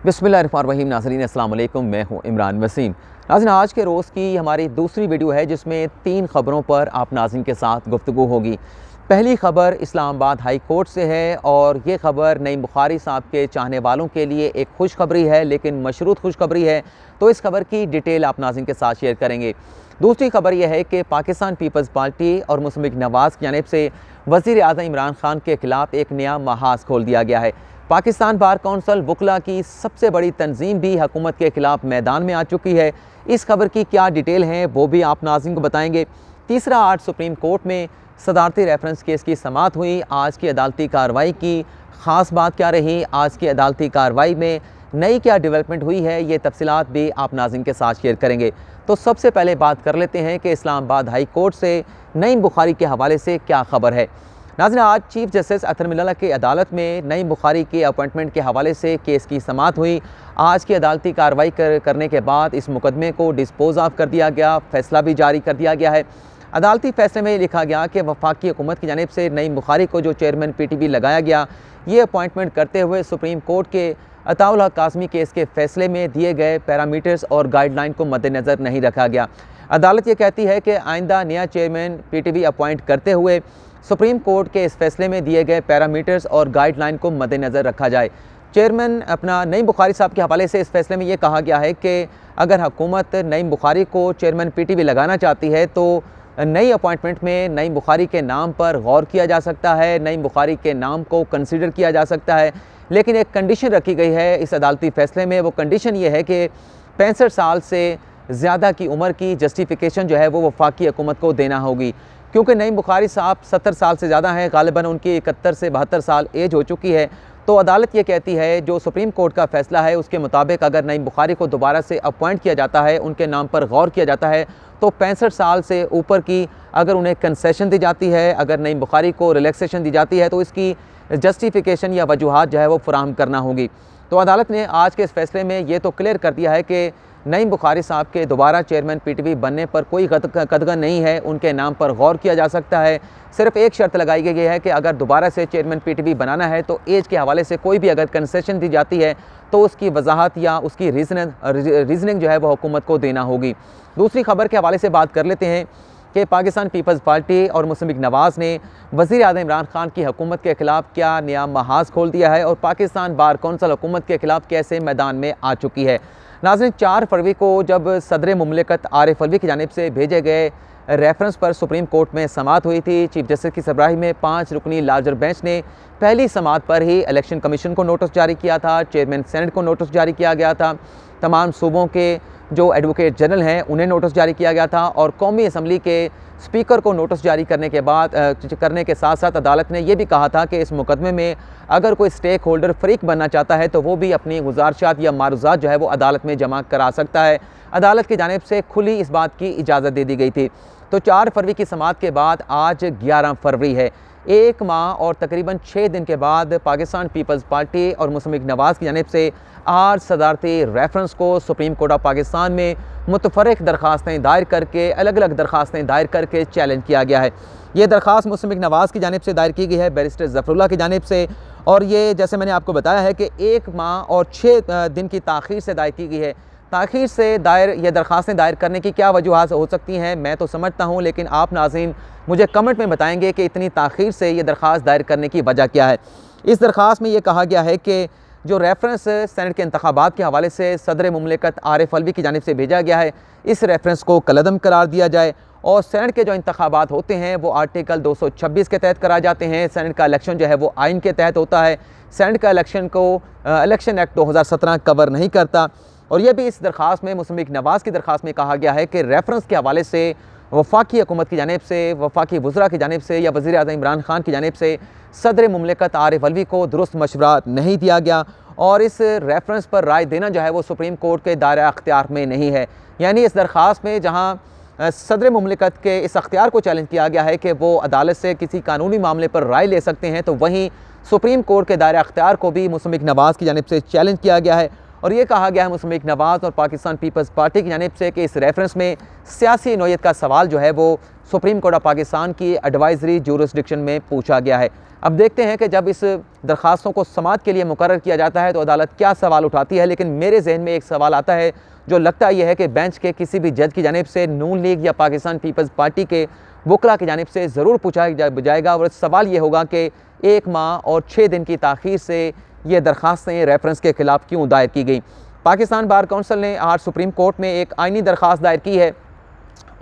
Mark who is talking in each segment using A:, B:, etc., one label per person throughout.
A: बिस्मिल्लाहिर्रहमानिर्रहीम। नाज़रीन अस्सलाम वालेकुम, मैं हूं इमरान वसीम। नाज़रीन, आज के रोज़ की हमारी दूसरी वीडियो है जिसमें 3 ख़बरों पर आप नाज़रीन के साथ गुफ्तगू होगी। पहली ख़बर इस्लामाबाद हाई कोर्ट से है और ये ख़बर नईम बुखारी साहब के चाहने वालों के लिए एक खुशखबरी है, लेकिन मशरूत खुशखबरी है। तो इस खबर की डिटेल आप नाज़रीन के साथ शेयर करेंगे। दूसरी खबर यह है कि पाकिस्तान पीपल्स पार्टी और मुस्लिम लीग नवाज़ की जानिब से वज़ीर आज़म इमरान खान के ख़िलाफ़ एक नया महाज खोल दिया गया है। पाकिस्तान बार कौंसल वकला की सबसे बड़ी तंजीम भी हुकूमत के ख़िलाफ़ मैदान में आ चुकी है। इस खबर की क्या डिटेल हैं वो भी आप नाज़रीन को बताएंगे। तीसरा, आज सुप्रीम कोर्ट में सदारती रेफरेंस केस की समाअत हुई। आज की अदालती कार्रवाई की ख़ास बात क्या रही, आज की अदालती कार्रवाई में नई क्या डेवलपमेंट हुई है, ये तफसीलात भी आप नाज़रीन के साथ शेयर करेंगे। तो सबसे पहले बात कर लेते हैं कि इस्लामाबाद हाई कोर्ट से नईम बुखारी के हवाले से क्या ख़बर है। नाज़रीन, आज चीफ जस्टिस अतर मिल्ला की अदालत में नईम बुखारी के अपॉइंटमेंट के हवाले से केस की समाअत हुई। आज की अदालती कार्रवाई करने के बाद इस मुकदमे को डिस्पोज ऑफ कर दिया गया, फैसला भी जारी कर दिया गया है। अदालती फैसले में लिखा गया कि वफाकी हुकूमत की जानिब से नईम बुखारी को जो चेयरमैन PTB लगाया गया, ये अपॉइंटमेंट करते हुए सुप्रीम कोर्ट के अताउल हक काज़मी केस के फैसले में दिए गए पैरामीटर्स और गाइडलाइन को मद्देनज़र नहीं रखा गया। अदालत ये कहती है कि आइंदा नया चेयरमैन PTB अपॉइंट करते हुए सुप्रीम कोर्ट के इस फैसले में दिए गए पैरामीटर्स और गाइडलाइन को मद्देनज़र रखा जाए। चेयरमैन अपना नईम बुखारी साहब के हवाले से इस फैसले में ये कहा गया है कि अगर हुकूमत नईम बुखारी को चेयरमैन PTB लगाना चाहती है तो नई अपॉइंटमेंट में नईम बुखारी के नाम पर गौर किया जा सकता है, नईम बुखारी के नाम को कंसीडर किया जा सकता है। लेकिन एक कंडीशन रखी गई है इस अदालती फ़ैसले में। वो कंडीशन ये है कि 65 साल से ज़्यादा की उम्र की जस्टिफिकेशन जो है वो वफाकी हुकूमत को देना होगी, क्योंकि नईम बुखारी साहब 70 साल से ज़्यादा हैं, गालिबन उनकी 71 से 72 साल एज हो चुकी है। तो अदालत ये कहती है जो सुप्रीम कोर्ट का फ़ैसला है उसके मुताबिक अगर नईम बुखारी को दोबारा से अपॉइंट किया जाता है, उनके नाम पर गौर किया जाता है, तो 65 साल से ऊपर की अगर उन्हें कंसेशन दी जाती है, अगर नईम बुखारी को रिलैक्सेशन दी जाती है, तो इसकी जस्टिफिकेशन या वजूहात जो है वो फराहम करना होगी। तो अदालत ने आज के इस फैसले में ये तो क्लियर कर दिया है कि नईम बुखारी साहब के दोबारा चेयरमैन PTB बनने पर कोई कदगन नहीं है, उनके नाम पर गौर किया जा सकता है। सिर्फ एक शर्त लगाई गई है कि अगर दोबारा से चेयरमैन PTB बनाना है तो एज के हवाले से कोई भी अगर कंसेशन दी जाती है तो उसकी वजाहत या उसकी रीजनिंग जो है वो हुकूमत को देना होगी। दूसरी खबर के हवाले से बात कर लेते हैं कि पाकिस्तान पीपल्स पार्टी और मुस्लिम लीग नवाज़ ने वज़ीर आज़म इमरान खान की हुकूमत के ख़िलाफ़ क्या नया महाज खोल दिया है और पाकिस्तान बार कौंसल हुकूमत के ख़िलाफ़ कैसे मैदान में आ चुकी है। नाज़रीन, 4 फरवरी को जब सदर मुमलिकत आरिफ अलवी की जानिब से भेजे गए रेफरेंस पर सुप्रीम कोर्ट में समाअत हुई थी। चीफ जस्टिस की सरबराही में 5 रुकनी लार्जर बेंच ने पहली समाअत पर ही इलेक्शन कमीशन को नोटिस जारी किया था, चेयरमैन सेनेट को नोटिस जारी किया गया था, तमाम सूबों के जो एडवोकेट जनरल हैं उन्हें नोटिस जारी किया गया था और कौमी असम्बली के स्पीकर को नोटिस जारी करने के साथ साथ अदालत ने यह भी कहा था कि इस मुकदमे में अगर कोई स्टेक होल्डर फरीक बनना चाहता है तो वो भी अपनी गुजारिशात या मारूज़ात जो है वो अदालत में जमा करा सकता है। अदालत की जानिब से खुली इस बात की इजाज़त दे दी गई थी। तो 4 फरवरी की समाअत के बाद आज 11 फरवरी है। 1 माह और तकरीबन 6 दिन के बाद पाकिस्तान पीपल्स पार्टी और मुस्लिम लीग नवाज़ की जानिब से आज सदारती रेफरेंस को सुप्रीम कोर्ट ऑफ पाकिस्तान में मुतफर्रिक दरख्वास्तें दायर करके अलग अलग दरख्वास्तें दायर करके चैलेंज किया गया है। ये दरख्वास्त मुस्लिम लीग नवाज़ की जानिब से दायर की गई है बैरिस्टर ज़फ़रुल्लाह की जानिब से, और ये जैसे मैंने आपको बताया है कि 1 माह और 6 दिन की ताख़ीर से दायर की गई है। ताख़ीर से दायर ये दरख्वास्तें दायर करने की क्या वजूहात हो सकती हैं मैं तो समझता हूँ, लेकिन आप नाज़रीन मुझे कमेंट में बताएंगे कि इतनी ताख़ीर से ये दरख्वास्त दायर करने की वजह क्या है। इस दरख्वास्त में ये कहा गया है कि जो रेफरेंस सेनेट के इंतखाबात के हवाले से सदर मुमलिकत आरिफ अलवी की जानिब से भेजा गया है, इस रेफरेंस को कलअदम करार दिया जाए और सेनेट के जो इंतखाबात होते हैं वो आर्टिकल 226 के तहत कराए जाते हैं। सेनेट का इलेक्शन जो है वो आइन के तहत होता है। सेनेट का इलेक्शन को इलेक्शन एक्ट 2017 कवर नहीं करता। और यह भी इस दरख्वास्त में मुस्लिम लीग नवाज़ की दरख्वास्त में कहा गया है कि रेफरेंस के हवाले से वफाकी हुकूमत की जानिब से, वफाकी वज़रा की जानिब से या वज़ीर आज़म इमरान खान की जानिब से सदर मुमलिकत आरिफ अलवी को दुरुस्त मशवरा नहीं दिया गया और इस रेफरेंस पर राय देना जो है वो सुप्रीम कोर्ट के दायरा अख्तियार में नहीं है। यानी इस दरख्वास्त में जहाँ सदर मुमलिकत के इस अख्तियार को चैलेंज किया गया है कि वो अदालत से किसी कानूनी मामले पर राय ले सकते हैं, तो वहीं सुप्रीम कोर्ट के दायरा अख्तियार को भी मुस्लिम लीग नवाज़ की जानिब से चैलेंज किया गया है और ये कहा गया है मुस्लिम लीग नवाज़ और पाकिस्तान पीपल्स पार्टी की जानिब से कि इस रेफरेंस में सियासी नौयत का सवाल जो है वो सुप्रीम कोर्ट ऑफ पाकिस्तान की एडवाइजरी जुरिस्डिक्शन में पूछा गया है। अब देखते हैं कि जब इस दरख्वास्तों को समाअत के लिए मुकर्रर किया जाता है तो अदालत क्या सवाल उठाती है। लेकिन मेरे जहन में एक सवाल आता है जो लगता यह है कि बेंच के किसी भी जज की जानिब से नून लीग या पाकिस्तान पीपल्स पार्टी के वकला की जानिब से ज़रूर पूछा जाएगा और सवाल ये होगा कि 1 माह और 6 दिन की ताख़ीर से ये दरख्वास्तें रेफरेंस के ख़िलाफ़ क्यों दायर की गई। पाकिस्तान बार कौंसिल ने आज सुप्रीम कोर्ट में एक आइनी दरख्वास्त दायर की है।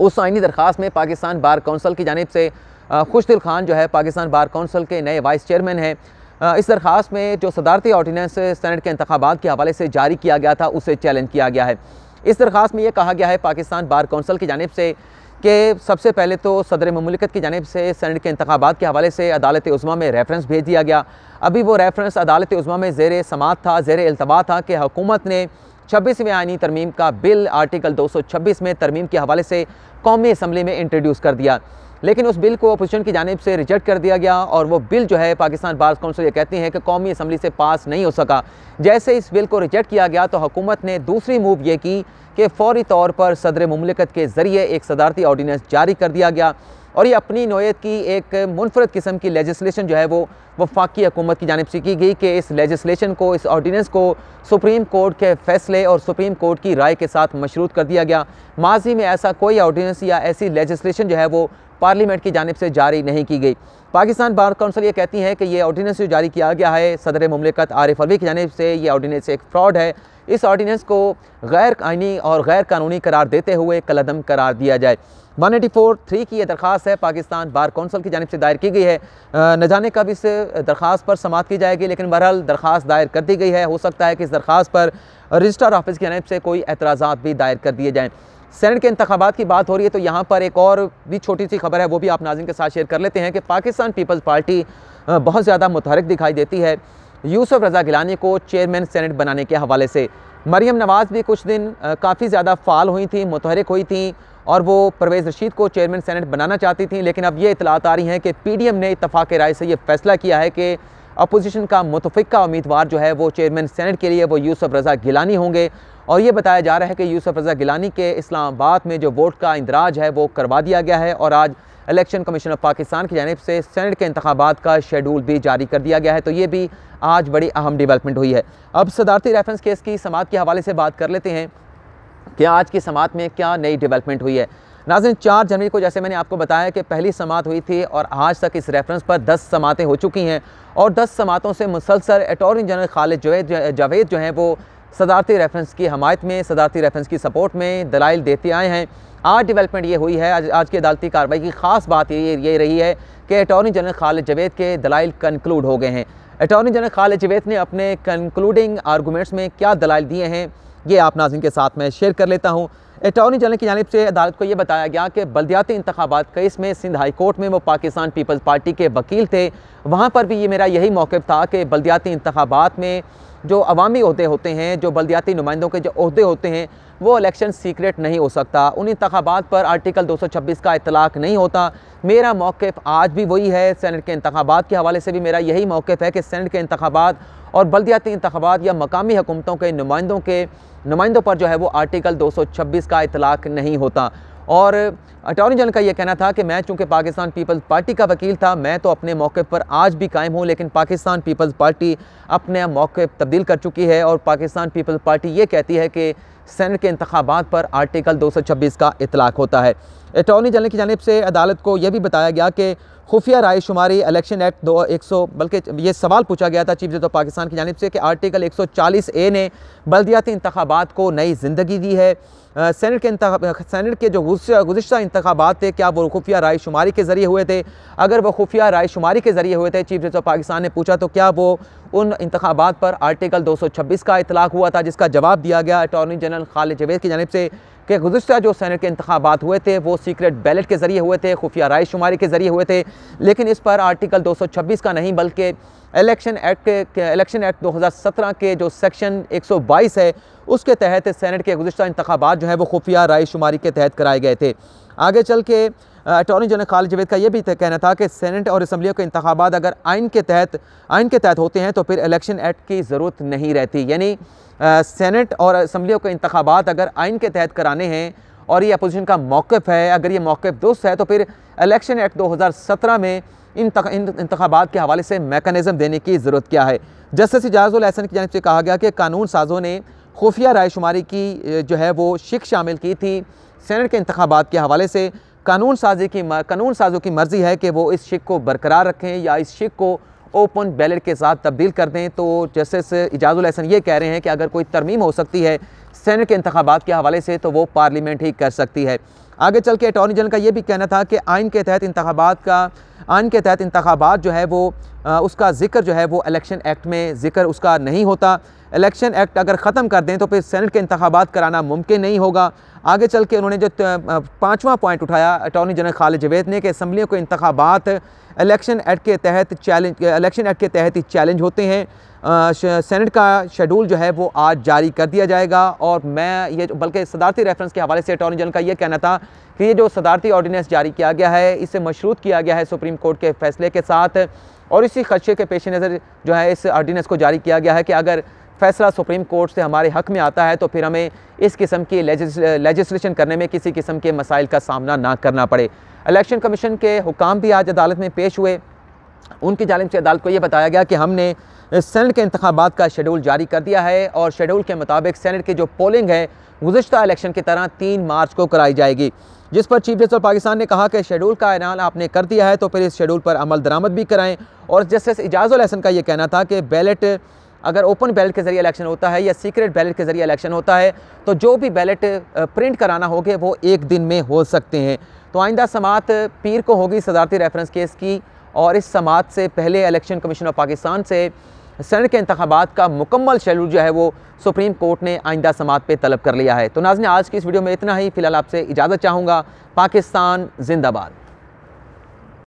A: उस आइनी दरख्वास्त में पाकिस्तान बार कौंसिल की जानिब से खुशदिल खान जो है पाकिस्तान बार कौंसिल के नए वाइस चेयरमैन हैं, इस दरख्वास्त में जो सदारती ऑर्डिनेंस सेनेट के इंतखाबात के हवाले से जारी किया गया था उसे चैलेंज किया गया है। इस दरख्वास्त में यह कहा गया है पाकिस्तान बार कौंसिल की जानिब से कि सबसे पहले तो सदर मुमलिकत की जानिब से सेनेट के इंतखाबात के हवाले से अदालत उज़्मा में रेफरेंस भेज दिया गया। अभी वो रेफरेंस अदालत उज़्मा में ज़ेर समाअत था, ज़ेर इल्तवा था कि हुकूमत ने 26वें आईनी तरमीम का बिल आर्टिकल 226 में तरमीम के हवाले से कौमी असम्बली में इंट्रोड्यूस कर दिया। लेकिन उस बिल को अपोजिशन की जानिब से रिजेक्ट कर दिया गया और वो बिल जो है पाकिस्तान बार कौंसिल ये कहती हैं कि कौमी असम्बली से पास नहीं हो सका। जैसे इस बिल को रिजेक्ट किया गया तो हुकूमत ने दूसरी मूव ये की कि फ़ौरी तौर पर सदर मुमलिकत के ज़रिए एक सदारती ऑर्डिनेंस जारी कर दिया गया और ये अपनी नौयत की एक मुनफरद किस्म की लेजिस्लेशन जो है वो वफाकी हुकूमत की जानिब से की गई कि इस लेजिस्लेशन को, इस ऑर्डिनेंस को सुप्रीम कोर्ट के फ़ैसले और सुप्रीम कोर्ट की राय के साथ मशरूत कर दिया गया। माजी में ऐसा कोई ऑर्डिनेंस या ऐसी लेजिस्लेशन जो है वो पार्लियामेंट की जानिब से जारी नहीं की गई। पाकिस्तान बार कौंसिल ये कहती है कि ये ऑर्डिनेंस जो जारी किया गया है सदर मुमलिकत आरिफ अलवी की जानिब से, ये ऑर्डिनेंस एक फ्रॉड है। इस ऑर्डिनेंस को गैर आइनी और गैर कानूनी करार देते हुए कलअदम करार दिया जाए। 184(3) की यह दरख्वास्त है पाकिस्तान बार कौंसिल की जानिब से दायर की गई है। न जाने कब इस दरख्वास्त पर समाअत की जाएगी, लेकिन बहरहाल दरख्वास्त दायर कर दी गई है। हो सकता है कि इस दरख्वास्त पर रजिस्ट्रार ऑफिस की जानिब से कोई एतराज़ात भी दायर कर दिए जाएँ। सेनेट के इंतखाबात की बात हो रही है तो यहाँ पर एक और भी छोटी सी खबर है, वो भी आप नाज़रीन के साथ शेयर कर लेते हैं कि पाकिस्तान पीपल्स पार्टी बहुत ज़्यादा मुतहरिक दिखाई देती है यूसुफ रज़ा गिलानी को चेयरमैन सेनेट बनाने के हवाले से। मरियम नवाज़ भी कुछ दिन काफ़ी ज़्यादा फ़ाल हुई थी, मुतहरिक हुई थी और वो परवेज़ रशीद को चेयरमैन सेनेट बनाना चाहती थी। लेकिन अब ये इतलात आ रही हैं कि PDM ने इत्तफ़ाक़ राय से ये फ़ैसला किया है कि अपोजिशन का मुतफ़िक़ा उम्मीदवार जो है वो चेयरमैन सेनेट के लिए वो यूसुफ रज़ा गिलानी होंगे। और ये बताया जा रहा है कि यूसुफ रज़ा गिलानी के इस्लामाबाद में जो वोट का इंदराज है वो करवा दिया गया है और आज इलेक्शन कमीशन ऑफ पाकिस्तान की जानिब से सेनेट के इंतखाबात का शेड्यूल भी जारी कर दिया गया है। तो ये भी आज बड़ी अहम डेवलपमेंट हुई है। अब सदारती रेफरेंस केस की समाअत के हवाले से बात कर लेते हैं कि आज की समाअत में क्या नई डेवलपमेंट हुई है। नाज़रीन, 4 जनवरी को जैसे मैंने आपको बताया कि पहली समाअत हुई थी और आज तक इस रेफरेंस पर 10 समाअतें हो चुकी हैं और 10 समाअतों से मुसलसल अटॉर्नी जनरल खालिद जावेद जो हैं वो सदारती रेफरेंस की हमायत में, सदारती रेफरेंस की सपोर्ट में दलाइल देते आए हैं। आज डेवलपमेंट ये हुई है, आज की अदालती कार्रवाई की ख़ास बात ये रही है कि अटॉर्नी जनरल खालिद जावेद के दलाइल कंक्लूड हो गए हैं। अटॉर्नी जनरल खालिद जावेद ने अपने कंक्लूडिंग आर्गूमेंट्स में क्या दलाइल दिए हैं ये आप नाज़रीन के साथ मैं शेयर कर लेता हूँ। अटॉर्नी जनरल की जानिब से अदालत को ये बताया गया कि बल्दियाती इंतखाबात केस में सिंध हाई कोर्ट में वो पाकिस्तान पीपल्स पार्टी के वकील थे, वहाँ पर भी ये मेरा यही मौक़िफ़ था कि बल्दियाती इंतखाबात में जो अवामी ओहदे होते हैं, जो बल्दियाती नुमाइंदों के जो ओहदे होते हैं वो इलेक्शन सीक्रेट नहीं हो सकता। उन इंतखाबात पर आर्टिकल 226 का इतलाक़ नहीं होता। मेरा मौक़िफ़ आज भी वही है। सेनेट के इंतखाबात के हवाले से भी मेरा यही मौक़िफ़ है कि सेनेट के इंतखाबात और बल्दियाती इंतखाबात या मकामी हुकूमतों के नुमाइंदों पर जो है वो आर्टिकल 226 का इतलाक़ नहीं होता। और अटॉर्नी जनरल का ये कहना था कि मैं चूँकि पाकिस्तान पीपल्स पार्टी का वकील था, मैं तो अपने मौक़िफ़ पर आज भी कायम हूँ, लेकिन पाकिस्तान पीपल्स पार्टी अपने मौक़िफ़ तब्दील कर चुकी है और पाकिस्तान पीपल्स पार्टी ये कहती है कि सेनेट के इंतखाबात पर आर्टिकल 226 का इतलाक़ होता है। अटॉर्नी जनरल की जानिब से अदालत को यह भी बताया गया कि खुफिया राय शुमारी इलेक्शन एक्ट 100 बल्कि ये सवाल पूछा गया था चीफ जस्टिस ऑफ पाकिस्तान की जानिब से कि आर्टिकल 140A ने बल्दियाती इंतखाबात को नई ज़िंदगी दी है। सेनेट के जो गुज़िश्ता इंतखाबात थे क्या वो खुफिया राय शुमारी के ज़रिए हुए थे? अगर वो खुफिया राय शुमारी के ज़रिए हुए थे, चीफ जस्टिस ऑफ पाकिस्तान ने पूछा, तो क्या वो उन इंतखाबात पर आर्टिकल 226 का इतलाक़ हुआ था? जिसका जवाब दिया गया अटॉर्नी जनरल खालिद जावेद की जानिब से कि गुज़िश्ता जो सेनेट के इंतखाबात हुए थे वो सीक्रेट बैलेट के ज़रिए हुए थे, खुफिया राय शुमारी के ज़रिए हुए थे, लेकिन इस पर आर्टिकल 226 का नहीं बल्कि इलेक्शन एक्ट 2017 के जो सेक्शन 122 है उसके तहत सेनेट के गुज़िश्ता इंतखाबात जो है वो खुफिया राय शुमारी के तहत कराए गए थे। आगे चल के अटॉर्नी जनरल खालिद जावेद का ये भी कहना था कि सेनेट और असम्बलियों के इंतखाबात अगर आइन के तहत होते हैं तो फिर इलेक्शन एक्ट की ज़रूरत नहीं रहती। यानी सेनेट और असम्बलियों के इंतखाबात अगर आइन के तहत कराने हैं और ये अपोजिशन का मौक़िफ़ है, अगर ये मौक़िफ़ दुरुस्त है, तो फिर इलेक्शन एक्ट 2017 में इन इंतखाबात के हवाले से मेकनिज़म देने की ज़रूरत क्या है। जस्टिस इजाज़ुल एहसन की जानिब से कहा गया कि कानून साज़ों ने खुफिया रायशुमारी की जो है वो शिक शामिल की थी सेनेट के इंतखाबात के हवाले से। कानून साज़ों की मर्ज़ी है कि वो इस शिक को बरकरार रखें या इस शिक को ओपन बैलेट के साथ तब्दील कर दें। तो जस्टिस इजाज़ुल एहसन ये कह रहे हैं कि अगर कोई तरमीम हो सकती है सेनेट के इंतखाबात के हवाले से तो वो पार्लियामेंट ही कर सकती है। आगे चल के अटॉर्नी जनरल का ये भी कहना था कि आइन के तहत इंतखाबात जो है वो उसका ज़िक्र जो है वो इलेक्शन एक्ट में ज़िक्र उसका नहीं होता। इलेक्शन एक्ट अगर ख़त्म कर दें तो फिर सेनेट के इंतखाबात कराना मुमकिन नहीं होगा। आगे चल के उन्होंने जो 5वां पॉइंट उठाया अटॉर्नी जनरल खालिद जवेद ने कि असम्बलियों के इंतखाबात इलेक्शन एक्ट के तहत ही चैलेंज होते हैं। सेनेट का शेड्यूल जो है वो आज जारी कर दिया जाएगा। और मैं ये बल्कि सदारती रेफरेंस के हवाले से अटॉर्नी जनरल का ये कहना था कि ये जो सदारती ऑर्डिनेंस जारी किया गया है इसे मशरूत किया गया है सुप्रीम कोर्ट के फैसले के साथ, और इसी खदशे के पेश नज़र जो है इस ऑर्डिनेंस को जारी किया गया है कि अगर फैसला सुप्रीम कोर्ट से हमारे हक़ में आता है तो फिर हमें इस किस्म की लेजिस्लेशन करने में किसी किस्म के मसाइल का सामना ना करना पड़े। इलेक्शन कमीशन के हुकाम भी आज अदालत में पेश हुए। उनकी जानिब से अदालत को ये बताया गया कि हमने सेनेट के इंतखाबात का शेड्यूल जारी कर दिया है और शेड्यूल के मुताबिक सेनेट की जो पोलिंग है गुज़िश्ता इलेक्शन की तरह 3 मार्च को कराई जाएगी, जिस पर चीफ जस्टिस ऑफ पाकिस्तान ने कहा कि शेड्यूल का ऐलान आपने कर दिया है तो फिर इस शेड्यूल पर अमल दरामद भी कराएं। और जस्टिस इजाज़ुल एहसन का ये कहना था कि बैलेट अगर ओपन बैलेट के ज़रिए इलेक्शन होता है या सीक्रेट बैलेट के ज़रिए इलेक्शन होता है तो जो भी बैलेट प्रिंट कराना होगे वो 1 दिन में हो सकते हैं। तो आइंदा समाअत पीर को होगी सदारती रेफरेंस केस की, और इस समाअत से पहले इलेक्शन कमीशन ऑफ पाकिस्तान से सेनेट के इंतखाबात का मुकम्मल शेड्यूल जो है वो सुप्रीम कोर्ट ने आइंदा समाअत पे तलब कर लिया है। तो नाज़रीन आज की इस वीडियो में इतना ही। फ़िलहाल आपसे इजाज़त चाहूँगा। पाकिस्तान जिंदाबाद।